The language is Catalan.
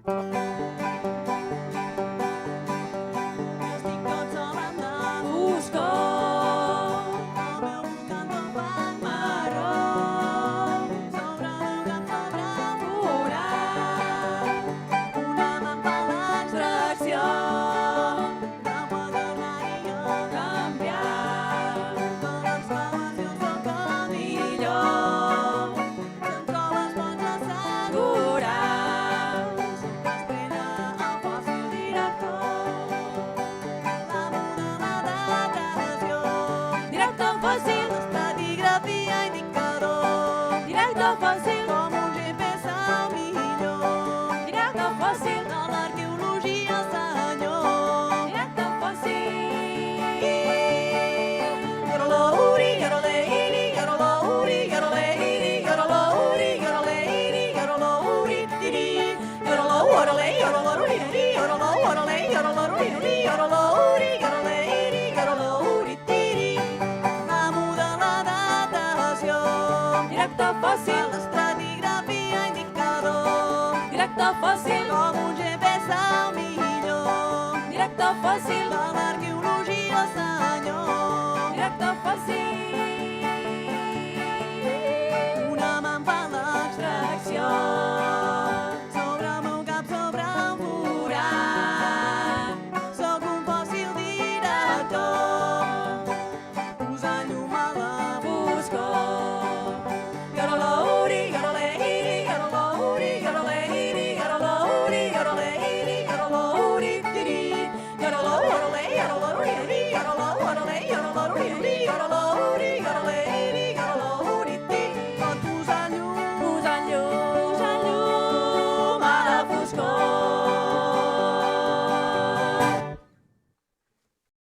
Estic tot sol en la foscor, el meu buscador blanc marró, sobre el gran febre forat, una lampa a l'extracció tracció, del quaternari a canviar, de l'excavació sóc el millor, centro les fonts assegurats curar, l'estrella el fòssil director la modelada gradació directe fòssil, l'estratigrafia indicador directe fòssil, com un GPS al millor directe fòssil, de l'arqueologia senyor directe fòssil. Yorolouri, yoroleiri, yorolouri, yoroleiri, yorolouri, yoroleiri, yorolouri, tiri. Yorolou, orolei, yorolouri, tiri. Yorolou, orolei, yorolouri, tiri. Yorolouri, yoroleiri, yorolouri, tiri. La modelada datació Directe fòssil, l'estratigrafia indicador directe fòssil, com un GPS al millor directe fòssil, de l'arqueologia senyor directe fòssil.